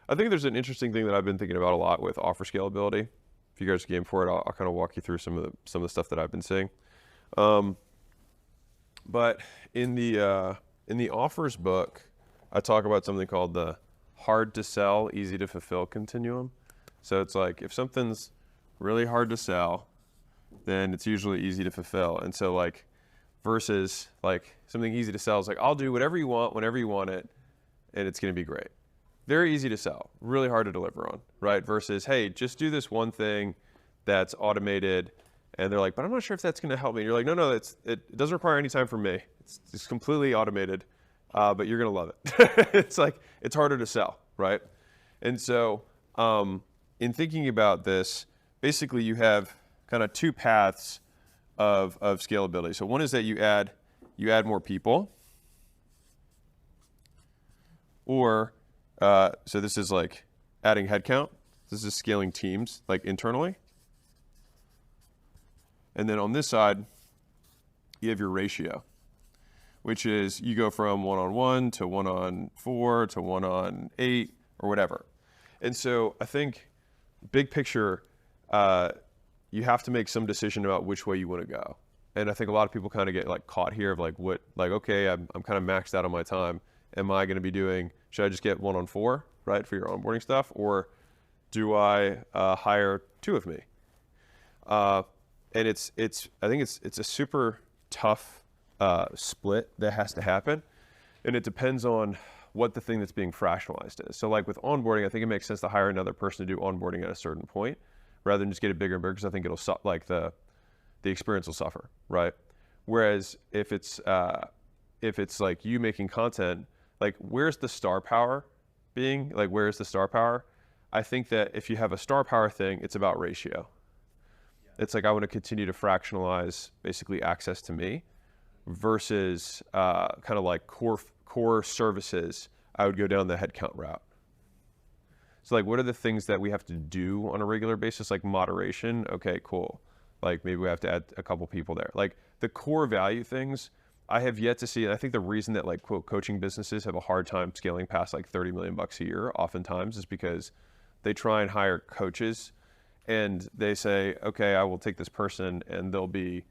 I think there's an interesting thing that I've been thinking about a lot with offer scalability. If you guys are game for it, I'll kind of walk you through some of the stuff that I've been seeing. But in the offers book, I talk about something called the hard to sell, easy to fulfill continuum. So it's like if something's really hard to sell, then it's usually easy to fulfill. And so like versus like something easy to sell is like I'll do whatever you want whenever you want it, and it's going to be great. Very easy to sell, really hard to deliver on, right? Versus, hey, just do this one thing that's automated, and they're like, but I'm not sure if that's going to help me. And you're like, no, it doesn't require any time from me. It's completely automated, but you're going to love it. It's like, it's harder to sell, right? And so in thinking about this, basically you have kind of two paths of scalability. So one is that you add more people, or so this is like adding headcount. This is scaling teams like internally. And then on this side, you have your ratio, which is you go from 1-on-1 to 1-on-4 to 1-on-8 or whatever. And so I think big picture, you have to make some decision about which way you want to go. And I think a lot of people kind of get like caught here of like okay, I'm kind of maxed out on my time. Am I going to be doing, should I just get 1-on-4, right, for your onboarding stuff? Or do I hire 2 of me? And I think it's a super tough split that has to happen. And it depends on what the thing that's being fractionalized is. So like with onboarding, I think it makes sense to hire another person to do onboarding at a certain point rather than just get it bigger and bigger, because I think it'll like the experience will suffer, right? Whereas if it's like you making content, like where's the star power being? Like where's the star power? I think that if you have a star power thing, it's about ratio. It's like I want to continue to fractionalize basically access to me versus kind of like core services. I would go down the headcount route. So like what are the things that we have to do on a regular basis? Like moderation, okay, cool. Like maybe we have to add a couple people there. Like the core value things, I have yet to see, and I think the reason that like quote coaching businesses have a hard time scaling past like 30 million bucks a year oftentimes is because they try and hire coaches and they say, okay, I will take this person and they'll be,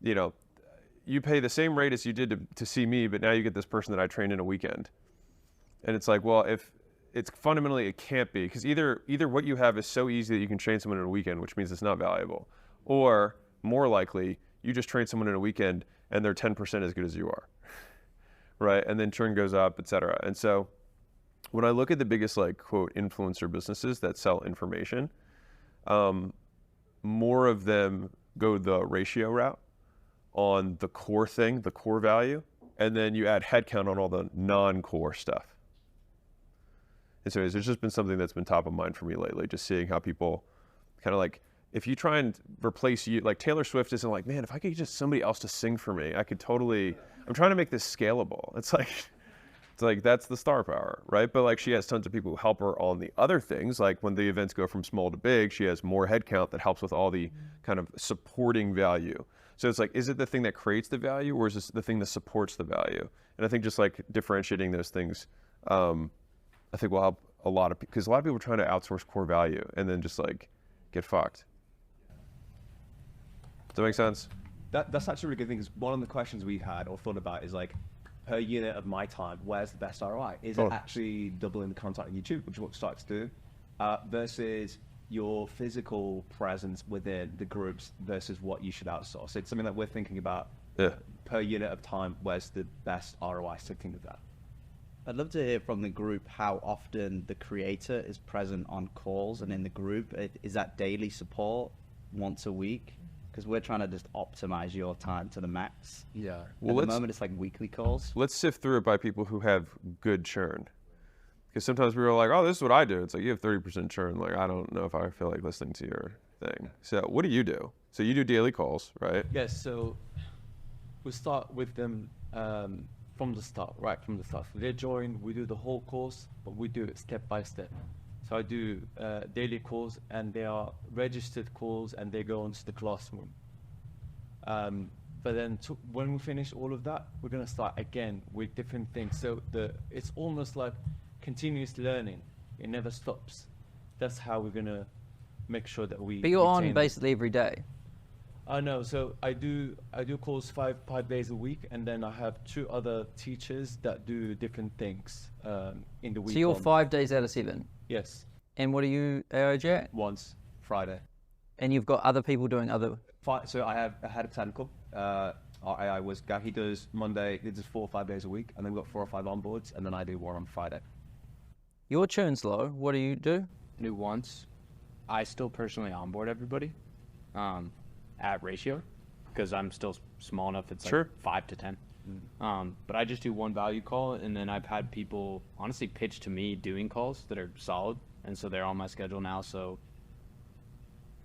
you pay the same rate as you did to see me, but now you get this person that I trained in a weekend. And it's like, well, if it's fundamentally, it can't be, because either what you have is so easy that you can train someone in a weekend, which means it's not valuable, or more likely, you just train someone in a weekend and they're 10% as good as you are, right? And then churn goes up, et cetera. And so when I look at the biggest like quote influencer businesses that sell information, more of them go the ratio route on the core thing, the core value, and then you add headcount on all the non-core stuff. And so there's just been something that's been top of mind for me lately, just seeing how people kind of like, if you try and replace you, like Taylor Swift isn't like, man, if I could get just somebody else to sing for me, I could totally, I'm trying to make this scalable. It's like, that's the star power, right? But like she has tons of people who help her on the other things. Like when the events go from small to big, she has more headcount that helps with all the kind of supporting value. So it's like, is it the thing that creates the value, or is this the thing that supports the value? And I think just like differentiating those things, I think will help a lot of people, because a lot of people are trying to outsource core value and then just like get fucked. Does that make sense? That's actually a really good thing, because one of the questions we had or thought about is like, per unit of my time, where's the best ROI? Is it actually doubling the content on YouTube, which is what we started to do, versus your physical presence within the groups versus what you should outsource? It's something that we're thinking about. Per unit of time, where's the best ROI sitting with that? I'd love to hear from the group how often the creator is present on calls and in the group. Is that daily support, once a week? Because we're trying to just optimize your time to the max. Yeah. Well, at the moment, it's like weekly calls. Let's sift through it by people who have good churn. Because sometimes people are like, oh, this is what I do. It's like, you have 30% churn. Like, I don't know if I feel like listening to your thing. So what do you do? So you do daily calls, right? Yes, so we start with them from the start, right from the start. So they join, we do the whole course, but we do it step by step. So I do daily calls, and they are registered calls, and they go into the classroom. But then when we finish all of that, we're going to start again with different things. So it's almost like continuous learning. It never stops. That's how we're gonna make sure that we. But you're on retain them. basically every day. No, so I do calls five days a week, and then I have 2 other teachers that do different things in the week. So you're on- 5 days out of 7. Yes, And what are you, AOJ? Once Friday. And you've got other people doing other. So I have a head of technical. Our AI was Gav. He does Monday. He does 4 or 5 days a week, and then we've got 4 or 5 onboards, and then I do 1 on Friday. Your churn's low. What do you do? I do once. I still personally onboard everybody at ratio because I'm still small enough. It's Sure. like 5 to 10. But I just do 1 value call, and then I've had people honestly pitch to me doing calls that are solid, and so they're on my schedule now. So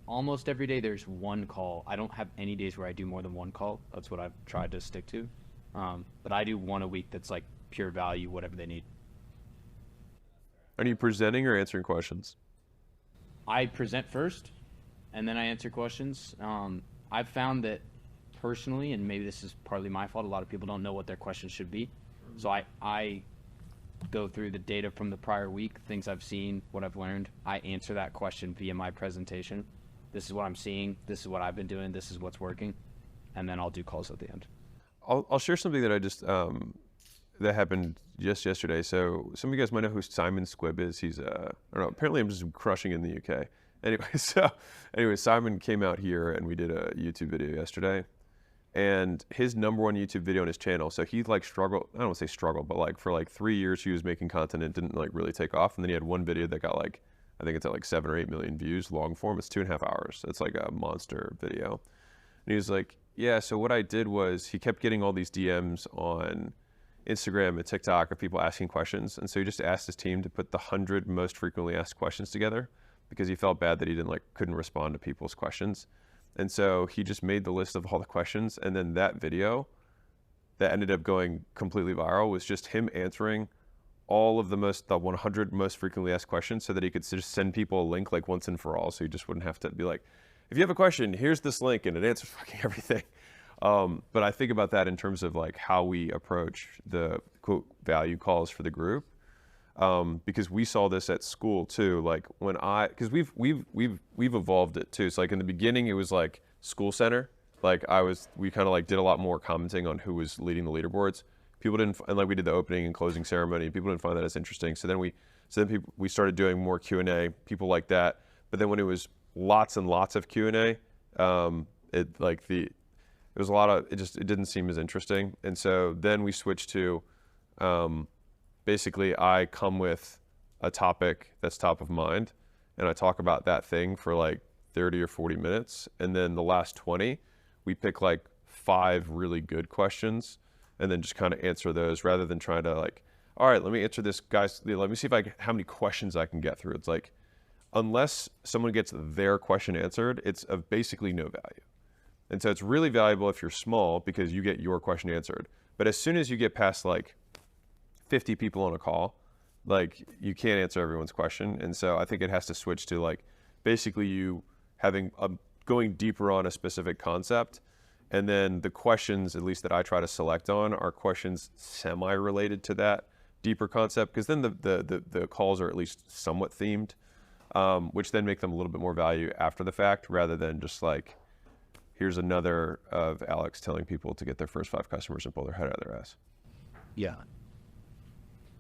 almost every day there's 1 call. I don't have any days where I do more than 1 call. That's what I've tried to stick to. But I do 1 a week that's like pure value, whatever they need. Are you presenting or answering questions? I present first, and then I answer questions. I've found that personally, and maybe this is partly my fault, a lot of people don't know what their questions should be. So I go through the data from the prior week, things I've seen, what I've learned. I answer that question via my presentation. This is what I'm seeing. This is what I've been doing. This is what's working. And then I'll do calls at the end. I'll share something that I just that happened just yesterday. So some of you guys might know who Simon Squibb is. He's I don't know. Apparently, I'm just crushing in the UK. Anyway, Simon came out here and we did a YouTube video yesterday. And his #1 YouTube video on his channel. So he like struggled. I don't want to say struggled, but like for like 3 years he was making content and it didn't like really take off. And then he had one video that got like, I think it's at like 7 or 8 million views, long form. It's 2.5 hours. It's like a monster video. And he was like, yeah, so what I did was he kept getting all these DMs on Instagram and TikTok of people asking questions. And so he just asked his team to put the 100 most frequently asked questions together because he felt bad that he couldn't respond to people's questions. And so he just made the list of all the questions. And then that video that ended up going completely viral was just him answering all of the 100 most frequently asked questions so that he could just send people a link like once and for all. So he just wouldn't have to be like, if you have a question, here's this link and it answers fucking everything. But I think about that in terms of like how we approach the quote value calls for the group. Because we saw this at Skool too. Like because we've evolved it too. So like in the beginning, it was like Skool Center. Like we kind of like did a lot more commenting on who was leading the leaderboards. People didn't, and like we did the opening and closing ceremony. People didn't find that as interesting. So then we started doing more Q&A. People like that. But then when it was lots and lots of Q&A, it was a lot of it didn't seem as interesting. And so then we switched to. Basically, I come with a topic that's top of mind, and I talk about that thing for like 30 or 40 minutes, and then the last 20, we pick like 5 really good questions, and then just kind of answer those rather than trying to like, all right, let me answer this, guys. Let me see how many questions I can get through. It's like, unless someone gets their question answered, it's of basically no value. And so it's really valuable if you're small because you get your question answered. But as soon as you get past like 50 people on a call, like you can't answer everyone's question. And so I think it has to switch to like basically you going deeper on a specific concept. And then the questions, at least that I try to select on, are questions semi-related to that deeper concept, because then the calls are at least somewhat themed, which then make them a little bit more value after the fact, rather than just like, here's another of Alex telling people to get their first 5 customers and pull their head out of their ass. Yeah.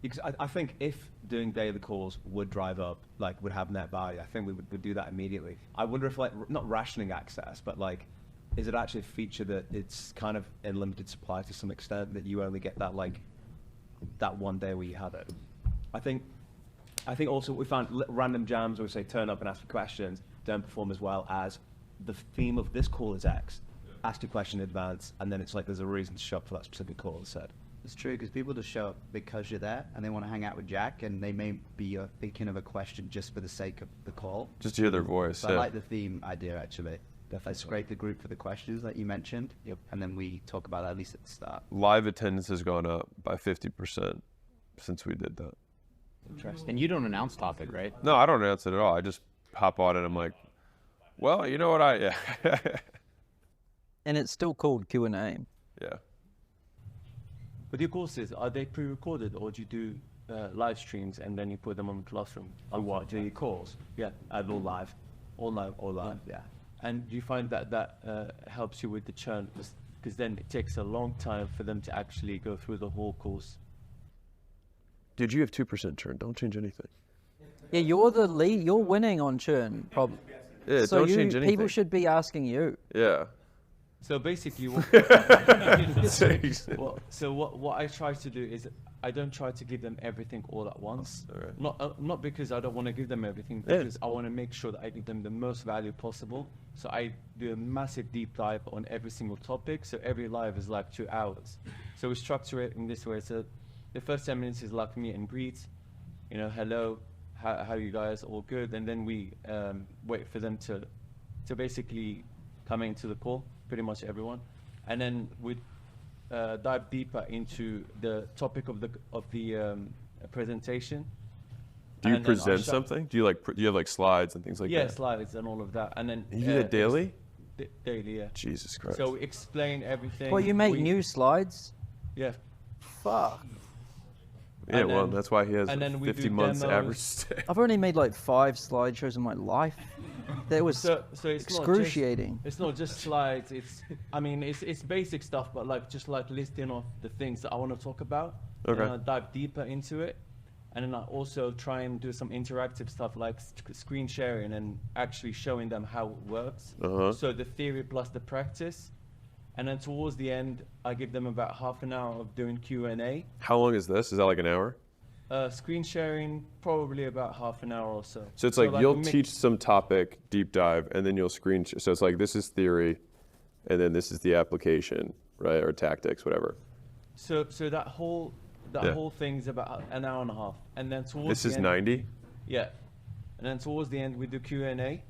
Because I think if doing daily calls would drive up, like would have net value, I think we would do that immediately. I wonder if like, not rationing access, but like, is it actually a feature that it's kind of in limited supply to some extent, that you only get that like, that one day where you have it? I think also we found random jams where we say turn up and ask for questions, don't perform as well as the theme of this call is X. Ask a question in advance, and then it's like there's a reason to show up for that specific call instead. It's true, because people just show up because you're there and they want to hang out with Jack, and they may be thinking of a question just for the sake of the call. Just to hear their voice. So yeah. I like the theme idea, actually. Definitely. I scrape the group for the questions that you mentioned, and then we talk about that at least at the start. Live attendance has gone up by 50% since we did that. Interesting. And you don't announce topic, right? No, I don't announce it at all. I just hop on and I'm like, well, you know what yeah. And it's still called Q&A. Yeah. But your courses, are they pre-recorded or do you do live streams, and then you put them on the classroom. On what? Do your calls? Yeah, All live. all live. All live. Yeah. And do you find that helps you with the churn? Because then it takes a long time for them to actually go through the whole course. Dude, you have 2% churn. Don't change anything. Yeah, you're the lead. You're winning on churn, probably. Yeah, So don't change anything. people should be asking you. Yeah. So basically, what I try to do is I don't try to give them everything all at once. Alright. Not because I don't want to give them everything, Yeah. because I want to make sure that I give them the most value possible. So I do a massive deep dive on every single topic. So every live is like 2 hours. So we structure it in this way. So the first 10 minutes is like meet and greet. You know, hello, how you guys, all good? And then we wait for them to basically come into the call, pretty much everyone. And then we dive deeper into the topic of the presentation. Do you And then I present show- something? Do you do you have like slides and things like Yeah, that? slides and all of that. And then You do that daily? Daily, yeah. Jesus Christ. So we explain everything. Well, you make new slides. Yeah. Fuck. yeah, and well, then- that's why he has and then we 50 do months demos. average stay. I've only made like 5 slideshows in my life. That was So it's excruciating. It's not just slides. It's basic stuff, but like just like listing off the things that I want to talk about. Okay. And I dive deeper into it, and then I also try and do some interactive stuff like screen sharing and actually showing them how it works. Uh-huh. So the theory plus the practice, and then towards the end, I give them about half an hour of doing Q&A. How long is this? Is that like an hour? Screen sharing, probably about half an hour or so. So it's like you'll a mix. teach some topic, deep dive, and then you'll so it's like this is theory, and then this is the application, right? Or tactics, whatever. So that whole Yeah. whole thing's about an hour and a half, and then towards This the is end, 90? Yeah, and then towards the end we do Q&A,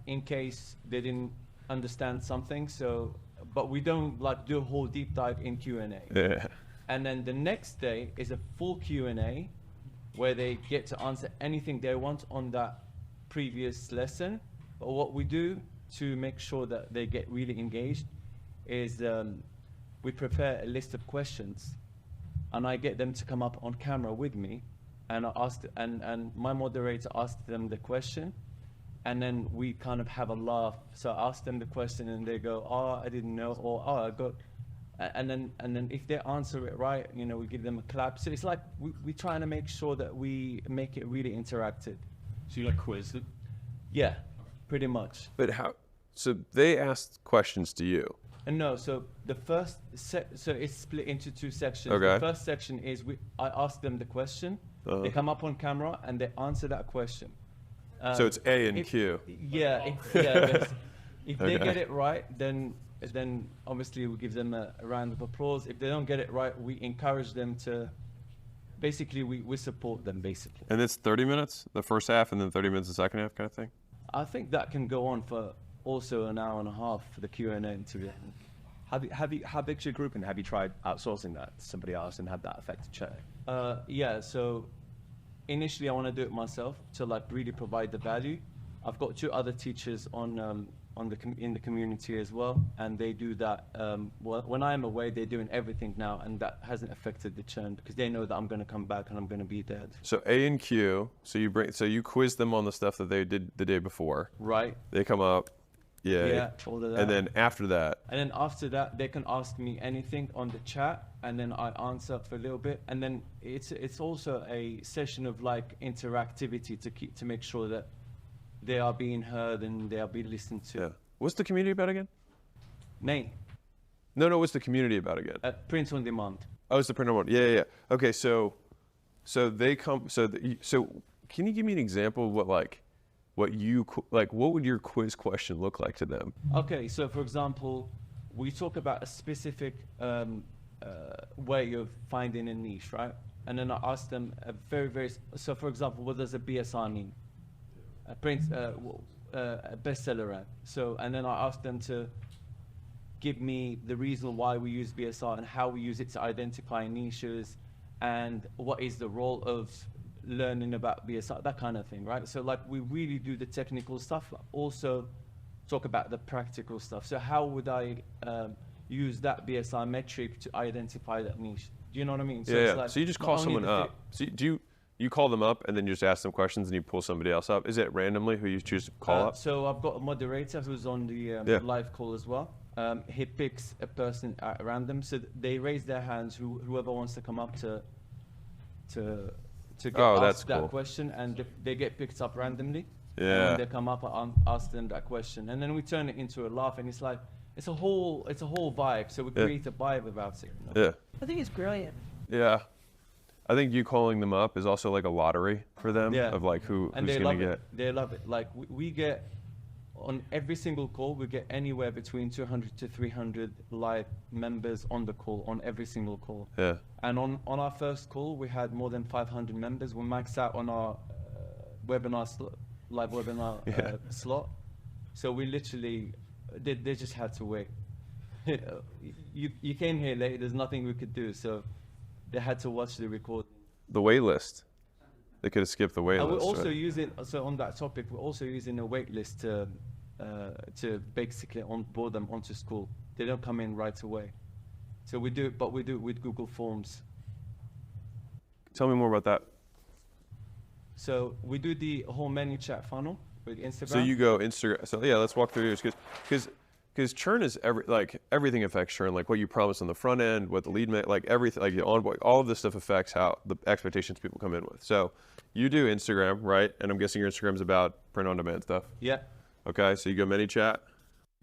in case they didn't understand something. So, but we don't like do a whole deep dive in Q&A. Yeah. And then the next day is a full Q&A where they get to answer anything they want on that previous lesson. But what we do to make sure that they get really engaged is we prepare a list of questions, and I get them to come up on camera with me, and I ask, and my moderator asks them the question, and then we kind of have a laugh. So I ask them the question, and they go, "Oh, I didn't know," or "Oh, I got." And then if they answer it right, you know, we give them a clap. So it's like we trying to make sure that we make it really interactive. So you like quiz them? Yeah, pretty much. But how? So they asked questions to you. And no, so the first so it's split into 2 sections. Okay. The first section is I ask them the question. Uh-huh. They come up on camera and they answer that question. So it's A and if- Q. Yeah, if they Okay. get it right, then obviously we give them a round of applause. If they don't get it right, we encourage them to. Basically, we support them. Basically, And it's 30 minutes, the first half, and then 30 minutes the second half kind of thing? I think that can go on for also an hour and a half for the Q&A. To be How big's your group, and have you tried outsourcing that to somebody else and had that effective check? Yeah, so initially I want to do it myself to like really provide the value. I've got 2 other teachers in the community as well, and they do that. When I'm away, they're doing everything now, and that hasn't affected the churn because they know that I'm going to come back and I'm going to be there. So A and Q, so you quiz them on the stuff that they did the day before. Right? They come up, Yeah, all of that. and then after that, And then after that, they can ask me anything on the chat, and then I answer for a little bit. And then it's also a session of like interactivity to make sure that they are being heard and they are being listened to. yeah. What's the community about again? Name, No, what's the community about again? print on demand. Oh, it's the printer one. Yeah. Okay, so they come. So can you give me an example of what would your quiz question look like to them? Okay, so for example, we talk about a specific way of finding a niche, right? And then I ask them a very. So for example, what does a BSR mean? A bestseller rank. So, and then I ask them to give me the reason why we use BSR and how we use it to identify niches, and what is the role of learning about BSR, that kind of thing, right? So like we really do the technical stuff, also talk about the practical stuff. So how would I use that BSR metric to identify that niche? Do you know what I mean? Yeah, it's yeah. like So you just not call only someone the up. So you call them up and then you just ask them questions and you pull somebody else up? Is it randomly who you choose to call up? So I've got a moderator who's on the Yeah. live call as well. He picks a person at random, so they raise their hands. Whoever wants to come up to get Oh, that's asked that cool. question, and they get picked up randomly. And Yeah. when they come up, I ask them that question, and then we turn it into a laugh, and it's like it's a whole vibe. So we Yeah. create a vibe about it. You know? Yeah. I think it's brilliant. Yeah. I think you calling them up is also like a lottery for them Yeah. of like And who's they going love to it. get. They love it. Like we get on every single call, we get anywhere between 200 to 300 live members on the call, on every single call. Yeah. And on our first call, we had more than 500 members. We maxed out on our live webinar Yeah. slot. So we literally, they just had to wait. You came here late. There's nothing we could do. So they had to watch the recording. The wait list. They could have skipped the wait And we're list. also right? using, so on that topic, we're also using a wait list to basically onboard them onto Skool. They don't come in right away. So we do it with Google Forms. Tell me more about that. So we do the whole menu chat funnel with Instagram. So you go Instagram. So yeah, let's walk through yours because churn is everything affects churn. Like what you promise on the front end, what the lead like everything, like the onboard, all of this stuff affects how the expectations people come in with. So you do Instagram, right? And I'm guessing your Instagram's about print on demand stuff. Yeah. Okay, so you go many chat.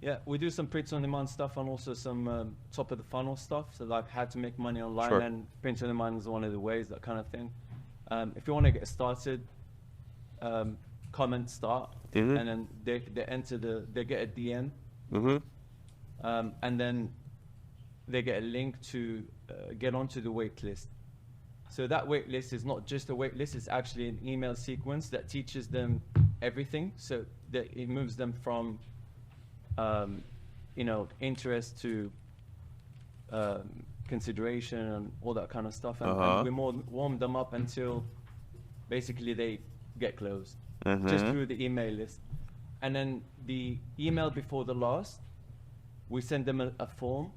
Yeah, we do some print on demand stuff and also some top of the funnel stuff. So like how to make money online, Sure. and print on demand is one of the ways, that kind of thing. If you want to get started, comment start, Mhm. and then they get a DM, Mm-hmm. and then they get a link to get onto the wait list. So that wait list is not just a wait list; it's actually an email sequence that teaches them everything. So that it moves them from interest to consideration and all that kind of stuff. And we warm them up until basically they get closed, just through the email list. And then the email before the last, we send them a form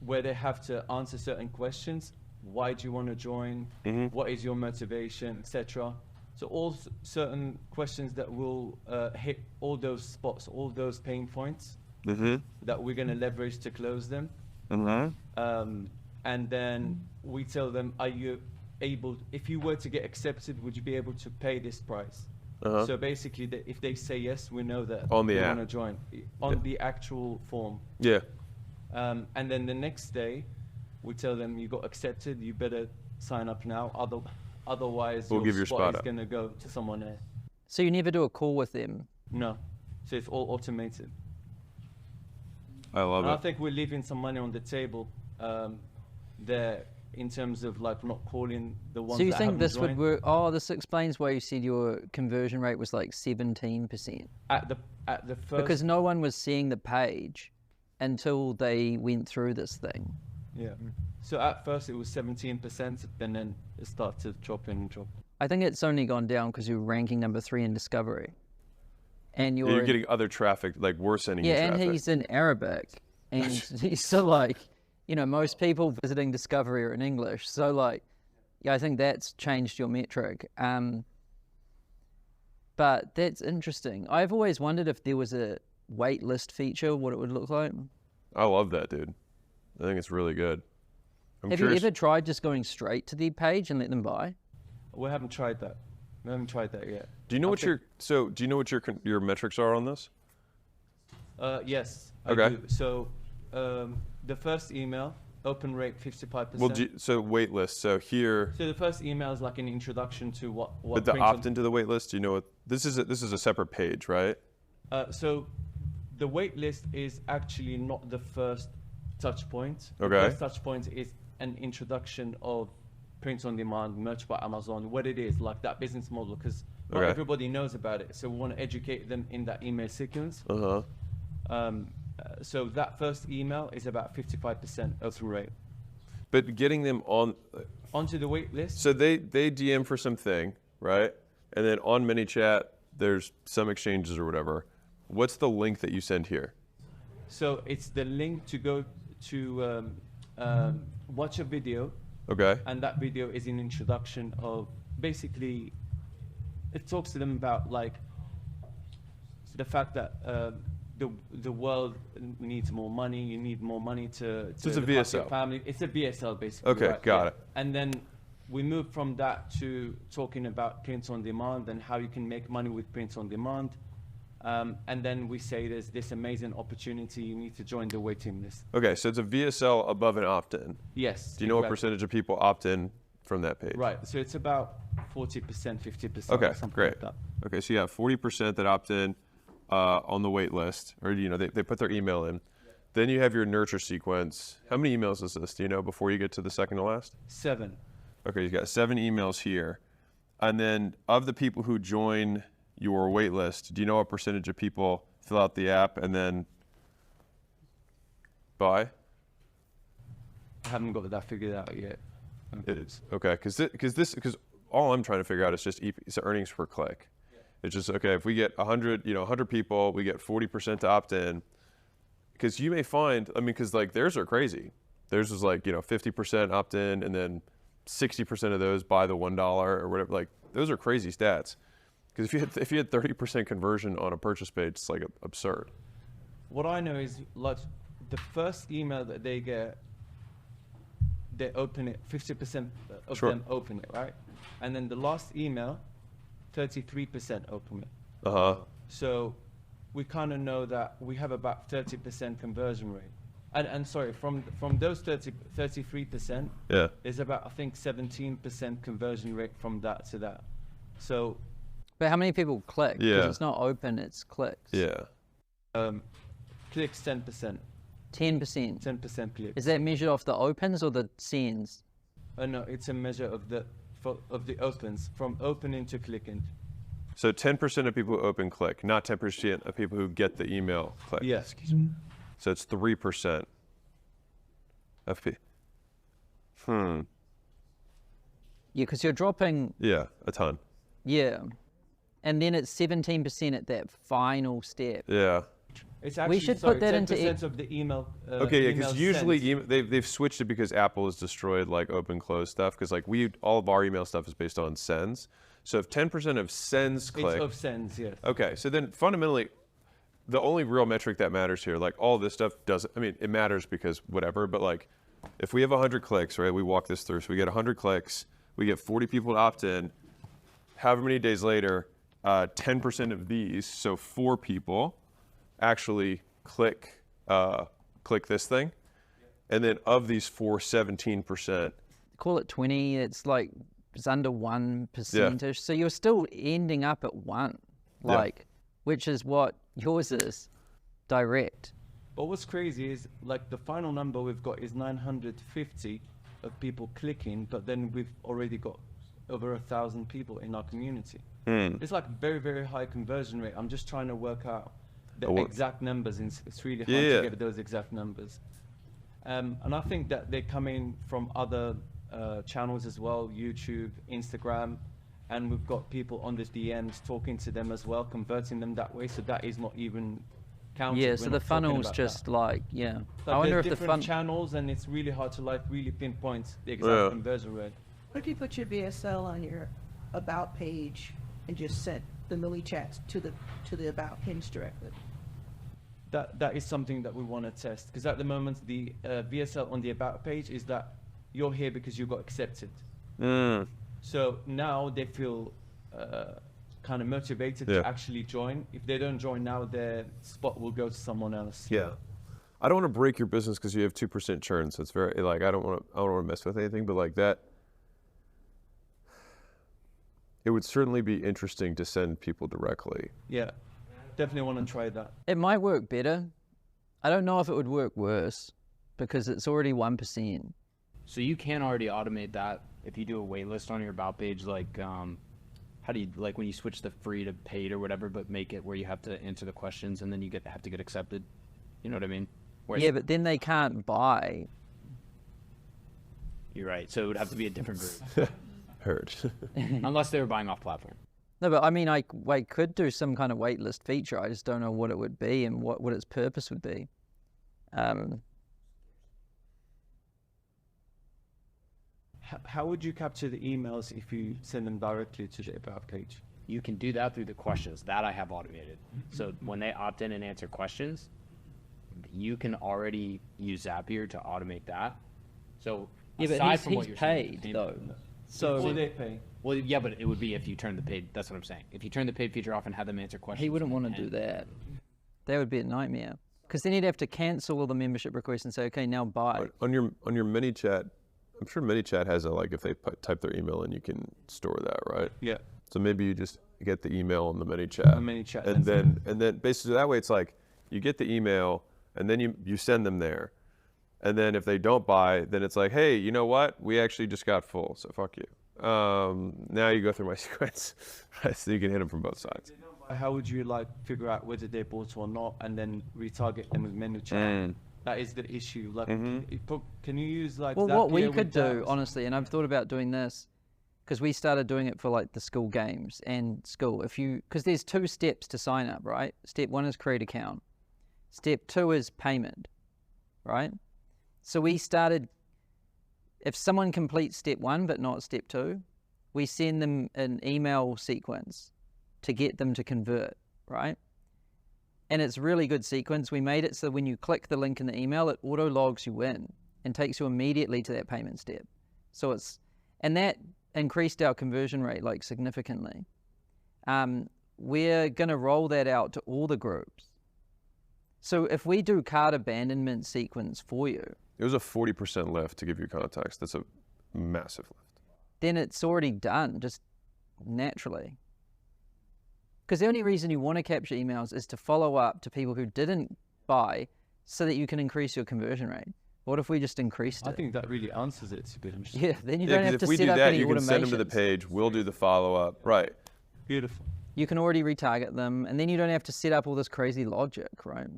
where they have to answer certain questions. Why do you want to join? What is your motivation, etc. So all certain questions that will hit all those spots, all those pain points that we're going to leverage to close them. And then we tell them, are you able, if you were to get accepted, would you be able to pay this price? So basically, if they say yes, we know that On the they app. want to join on the actual form. Yeah. And then the next day, we tell them you got accepted. You better sign up now. Otherwise, We'll give your spot is up. going to go to someone else. So you never do a call with them. No, so it's all automated. I love And I it. think we're leaving some money on the table there in terms of like not calling the ones. So you that think haven't this would joined. work? Oh, this explains why you said your conversion rate was like 17%. At the first? Because no one was seeing the page until they went through this thing. Yeah. So at first it was 17%, and then it started to drop in and drop. I think it's only gone down because you're ranking number 3 in discovery. And Yeah, you're getting other traffic, like we're sending you yeah, traffic. and he's in Arabic. And he's so like, most people visiting discovery are in English. So like, yeah, I think that's changed your metric. But that's interesting. I've always wondered if there was a wait list feature, what it would look like. I love that, dude. I think it's really good. I'm Have curious. you ever tried just going straight to the page and let them buy? We haven't tried that. We haven't tried that yet. Do you know what your metrics are on this? Yes. Okay. I do. So the first email, open rate 55%. Well, so wait list. So here, So the first email is like an introduction to what. but the brings on- opt into the wait list. Do you know what this is? This is a separate page, right? So the wait list is actually not the first touch point. Okay. The first touch point is an introduction of print on demand, merch by Amazon, what it is, like that business model, because not Okay. everybody knows about it. So we want to educate them in that email sequence. So that first email is about 55% open rate. But getting them on, Onto the wait list. so they DM for something, right? And then on ManyChat, there's some exchanges or whatever. What's the link that you send here? So it's the link to go to watch a video, Okay. and that video is an introduction of basically, it talks to them about like the fact that the world needs more money. You need more money to So it's a look after your VSL. family. It's a VSL basically. Okay, right? got it. And then we move from that to talking about print on demand and how you can make money with print on demand. And then we say there's this amazing opportunity. You need to join the waiting list. Okay, so it's a VSL above an opt-in. Yes. Do you know what exactly. percentage of people opt in from that page? Right. So it's about 40%, 50%. Okay, or something great. Like that. Okay, so you have 40% that opt in on the wait list, or they put their email in. Then you have your nurture sequence. How many emails is this? Do you know before you get to the second to last? 7. Okay, you've got 7 emails here. And then of the people who join your wait list, do you know what percentage of people fill out the app and then buy? I haven't got that figured out yet. It is. Okay, because all I'm trying to figure out is just it's earnings per click. It's just, okay, if we get 100 people, we get 40% to opt in. Because you may find, because like theirs are crazy. Theirs is like, 50% opt in, and then 60% of those buy the $1 or whatever. Like, those are crazy stats. Because if you had 30% conversion on a purchase page, it's like absurd. What I know is like the first email that they get, they open it, 50% of Sure. them open it, right? And then the last email, 33% open it. Uh-huh. So we kind of know that we have about 30% conversion rate. And sorry, from those 33%, Yeah. there's about, I think, 17% conversion rate from that to that. So But how many people click? 'Cause Yeah. it's not open, it's clicks. Yeah. clicks 10%, 10%. 10% clicks. Is that measured off the opens or the sends? No, it's a measure of the opens, from opening to clicking. So 10% of people who open click, not 10% of people who get the email click. Yes. So it's 3% of people. Yeah, because you're dropping, Yeah, a ton. yeah. And then it's 17% at that final step. Yeah. It's actually, should sorry, put that into 10% of the email. Okay, yeah, because email usually sent. they've switched it because Apple has destroyed like open close stuff. Because like all of our email stuff is based on sends. So if 10% of sends click, It's of sends, yes. okay. So then fundamentally, the only real metric that matters here, like all this stuff doesn't. It matters because whatever. But like, if we have 100 clicks, right? We walk this through. So we get 100 clicks. We get 40 people to opt in. However many days later, 10% of these, so 4 people, actually click this thing, and then of these 4, 17%. Call it 20, it's under 1%. So you're still ending up at 1, which is what yours is, direct. But what's crazy is like the final number we've got is 950 of people clicking, but then we've already got over 1,000 people in our community. It's like very, very high conversion rate. I'm just trying to work out the exact numbers, and it's really hard to get those exact numbers. And I think that they come in from other channels as well, YouTube, Instagram, and we've got people on the DMs talking to them as well, converting them that way. So that is not even counted. Yeah, We're so not the talking funnel's about just that. I Like wonder if there's the different channels, and it's really hard to really pinpoint the exact conversion rate. What if you put your VSL on your about page and just sent the Millie chats to the about page directly? That is something that we want to test, because at the moment the VSL on the about page is that you're here because you got accepted. So now they feel kind of motivated to actually join. If they don't join now, their spot will go to someone else. Yeah. I don't want to break your business because you have 2% churn. So it's very I don't want to mess with anything, but like that. It would certainly be interesting to send people directly. Yeah, definitely want to try that. It might work better. I don't know if it would work worse because it's already 1%. So you can already automate that if you do a wait list on your about page, like how do you, like when you switch the free to paid or whatever, but make it where you have to answer the questions and then you have to get accepted. You know what I mean? Whereas, Yeah, but then they can't buy. you're right. So it would have to be a different group. Heard. Unless they were buying off platform. No, but I mean, I could do some kind of waitlist feature. I just don't know what it would be and what its purpose would be. How would you capture the emails if you send them directly to the about page? You can do that through the questions that I have automated. So when they opt in and answer questions, you can already use Zapier to automate that. So Yeah, but aside from what he's you're saying, paid though. What So do they pay? well, yeah, but it would be if you turn the paid. That's what I'm saying. If you turn the paid feature off and have them answer questions, he wouldn't want to and- do that. That would be a nightmare. Because then he'd have to cancel all the membership requests and say, okay, now buy. On your mini chat, I'm sure mini chat has a, like, if they type their email in, you can store that, right? Yeah. So maybe you just get the email in the mini chat. The mini chat, And that's then basically that way it's like you get the email and then you send them there. And then if they don't buy, then it's like, hey, you know what? We actually just got full, so fuck you. Now you go through my sequence, so you can hit them from both sides. How would you like figure out whether they bought or not, and then retarget them with menu chat? That is the issue. Like, can you use like? Well, what we Zapier could with do, jams? honestly, and I've thought about doing this, because we started doing it for like the school games and school. Because there's 2 steps to sign up, right? Step 1 is create account. Step 2 is payment, right? So we started, if someone completes step 1 but not step 2, we send them an email sequence to get them to convert, right? And it's really good sequence. We made it so when you click the link in the email, it auto logs you in and takes you immediately to that payment step. So and that increased our conversion rate like significantly. We're gonna roll that out to all the groups. So if we do cart abandonment sequence for you, It was a 40% lift, to give you context. That's a massive lift. then it's already done just naturally. Because the only reason you want to capture emails is to follow up to people who didn't buy so that you can increase your conversion rate. What if we just increased it? I think that really answers it, to be honest. Yeah, then you Yeah, don't have because to if we set do up that, any you can send them to the automations. page. We'll do the follow-up. Right. Beautiful. You can already retarget them, and then you don't have to set up all this crazy logic, right?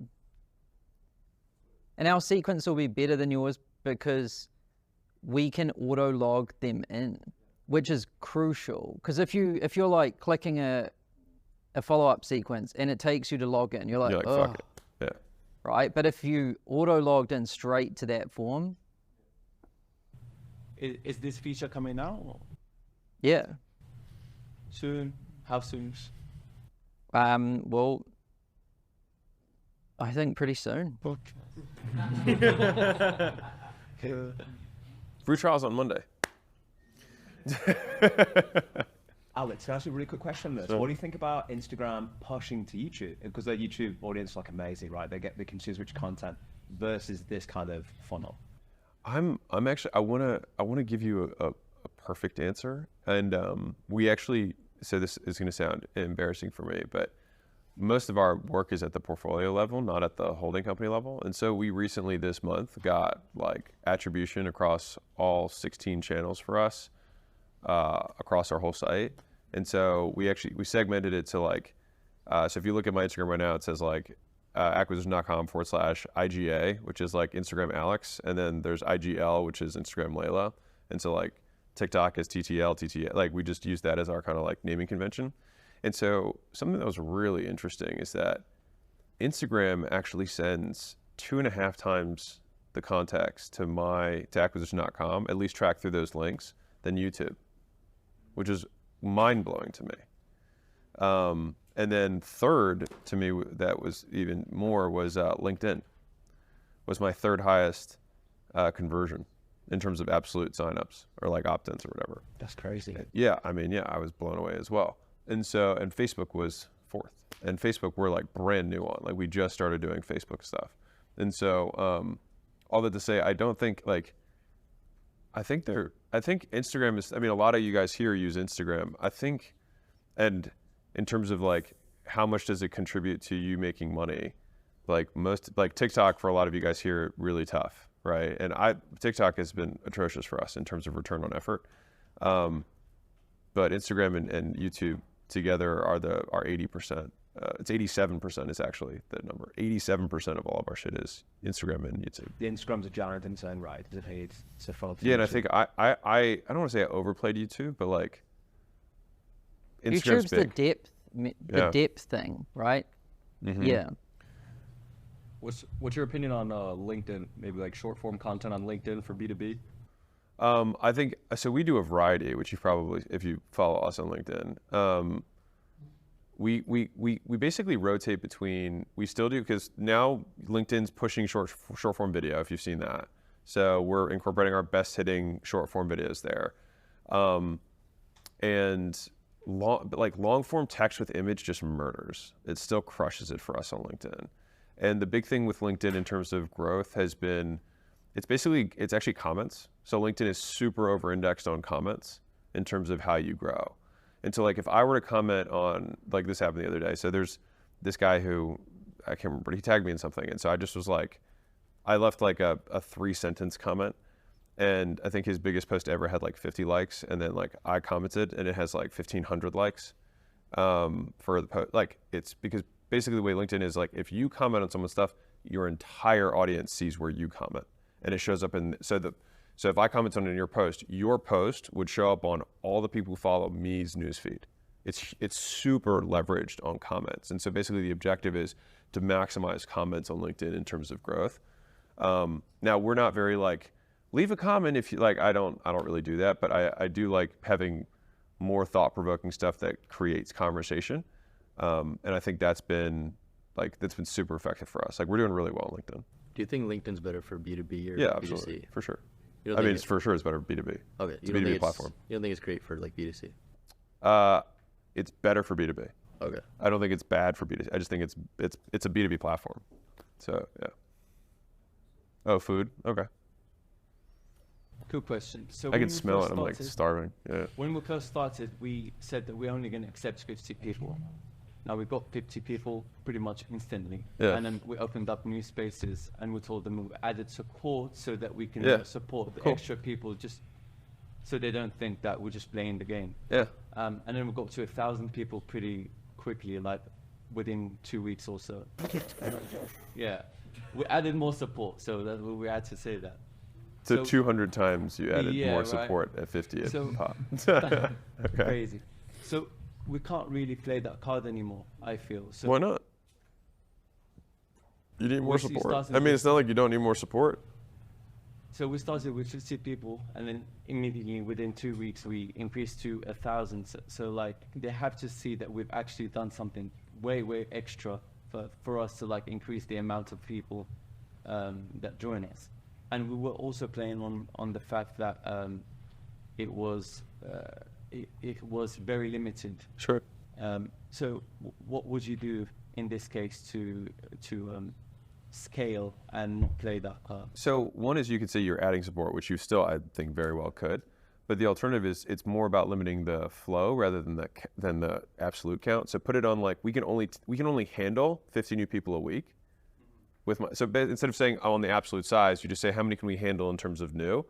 And our sequence will be better than yours because we can auto log them in, which is crucial. Because if you're like clicking a follow-up sequence and it takes you to log in, you're like, Fuck oh, it. Yeah. right? But if you auto logged in straight to that form, Is this feature coming out? Or yeah. soon? How soon? Well, I think pretty soon. Free trials on Monday. Alex, can I ask you a really quick question on this? What do you think about Instagram pushing to YouTube? Because their YouTube audience is like amazing, right? They consume rich content versus this kind of funnel. I'm actually, I wanna give you a perfect answer, and we actually, so this is gonna sound embarrassing for me, but most of our work is at the portfolio level, not at the holding company level. And so we recently this month got like attribution across all 16 channels for us, across our whole site. And so we segmented it to like, so if you look at my Instagram right now, it says like acquisition.com/IGA, which is like Instagram Alex. And then there's IGL, which is Instagram Layla. And so like TikTok is TTL, like we just use that as our kind of like naming convention. And so something that was really interesting is that Instagram actually sends 2.5 times the context to acquisition.com, at least track through those links, than YouTube, which is mind-blowing to me. And then third to me, that was even more, was LinkedIn was my 3rd highest conversion in terms of absolute signups or like opt-ins or whatever. That's crazy. Yeah, I mean, yeah, I was blown away as well. And Facebook was 4th. And Facebook we're like brand new on. Like we just started doing Facebook stuff. And so all that to say, I don't think like, I think Instagram is, I mean, a lot of you guys here use Instagram. I think, and in terms of like, how much does it contribute to you making money? Like TikTok for a lot of you guys here, really tough, right? And TikTok has been atrocious for us in terms of return on effort. But Instagram and YouTube together are 80%. It's 87% is actually the number. 87% of all of our shit is Instagram and YouTube. The Instagram's a giant in its own right. It's a follow. Yeah, and I think I don't want to say I overplayed YouTube, but like Instagram's YouTube's big. the depth thing, right? Mm-hmm. Yeah. What's your opinion on LinkedIn? Maybe like short form content on LinkedIn for B2B? I think so. We do a variety, which you probably, if you follow us on LinkedIn, we basically rotate between. We still do because now LinkedIn's pushing short form video. If you've seen that, so we're incorporating our best hitting short form videos there, and long form text with image just murders. It still crushes it for us on LinkedIn. And the big thing with LinkedIn in terms of growth has been, it's actually comments. So LinkedIn is super over indexed on comments in terms of how you grow. And so like if I were to comment on, like this happened the other day. So there's this guy who, I can't remember, but he tagged me in something. And so I just was like, I left like a 3-sentence comment. And I think his biggest post ever had like 50 likes. And then like I commented and it has like 1,500 likes for the post. Like it's because basically the way LinkedIn is, like if you comment on someone's stuff, your entire audience sees where you comment. And it shows up in, so if I comment on your post would show up on all the people who follow me's newsfeed. It's super leveraged on comments. And so basically the objective is to maximize comments on LinkedIn in terms of growth. Now we're not very like, leave a comment if you like, I don't really do that, but I do like having more thought-provoking stuff that creates conversation. And I think that's been super effective for us. Like we're doing really well on LinkedIn. Do you think LinkedIn's better for B2B or Yeah, B2C? absolutely, for sure. You don't I think mean, it's for sure it's better for B2B. Okay, It's a B2B platform. You don't think it's great for like B2C? It's better for B2B. Okay. I don't think it's bad for B2C. I just think it's a B2B platform. So yeah. Oh, food? Okay. Cool question. So I when can we smell first it. I'm like started- starving. Yeah. When we first started, we said that we're only going to accept 50 people. Now we got 50 people pretty much instantly. Yeah. And then we opened up new spaces and we told them we added support so that we can Yeah. support the Cool. extra people, just so they don't think that we're just playing the game. Yeah. And then we got to 1,000 people pretty quickly, like within 2 weeks or so. Yeah. We added more support, so that we had to say that. So, So- 200 times you added Yeah, more right. support at 50 at So- pop. Okay. Crazy. So we can't really play that card anymore, I feel. So Why not? You need more We see support. stars in I mean, the it's not like you don't need more support. So we started with 50 people, and then immediately within 2 weeks we increased to 1,000. So like they have to see that we've actually done something way extra for us to like increase the amount of people that join us. And we were also playing on the fact that it was very limited. Sure. So what would you do in this case to scale and not play that card? So one is you could say you're adding support, which you still, I think, very well could. But the alternative is it's more about limiting the flow rather than the absolute count. So put it on like we can only handle 50 new people a week. Instead of saying on the absolute size, you just say how many can we handle in terms of new,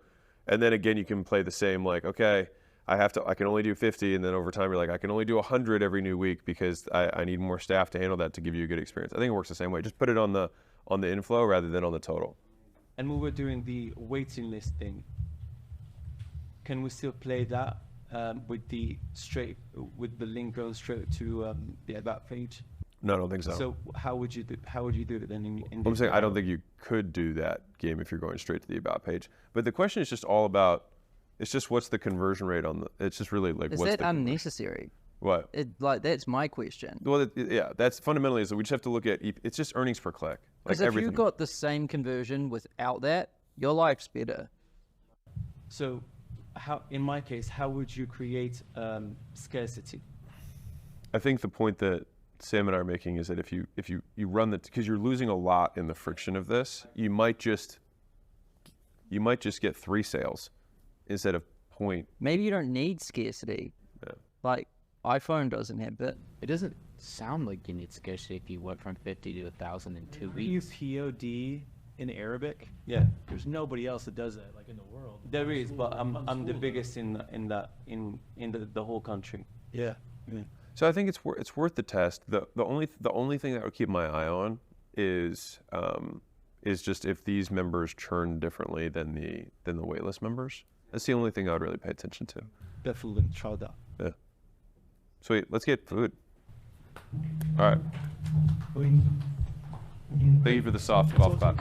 and then again you can play the same like okay, I can only do 50, and then over time you're like I can only do 100 every new week because I need more staff to handle that to give you a good experience. I think it works the same way. Just put it on the inflow rather than on the total. And we were doing the waiting list thing. Can we still play that with the link going straight to the about page? No, I don't think so. So how would you do it then? In I'm this saying I don't scenario? think you could do that game if you're going straight to the about page. But the question is just all about. It's just what's the conversion rate on the. It's just really like Is what's that the conversion- unnecessary? What? That's my question. Well, yeah, that's fundamentally is that we just have to look at. It's just earnings per click. Like Because if everything. you got the same conversion without that, your life's better. So, in my case, how would you create scarcity? I think the point that Sam and I are making is that if you run because you're losing a lot in the friction of this, you might just get 3 sales instead of point. Maybe you don't need scarcity. Yeah. Like iPhone doesn't have it. It doesn't sound like you need scarcity if you went from 50 to 1,000 in 2 We weeks. use POD in Arabic. Yeah, There's nobody else that does that, like in the world. there is, but I'm the biggest in the whole country. Yeah. So I think it's worth the test. The only thing that I would keep my eye on is just if these members churn differently than the waitlist members. That's the only thing I would really pay attention to. Definitely try that. Yeah. Sweet. Let's get food. All right. Thank you for the soft golf clap.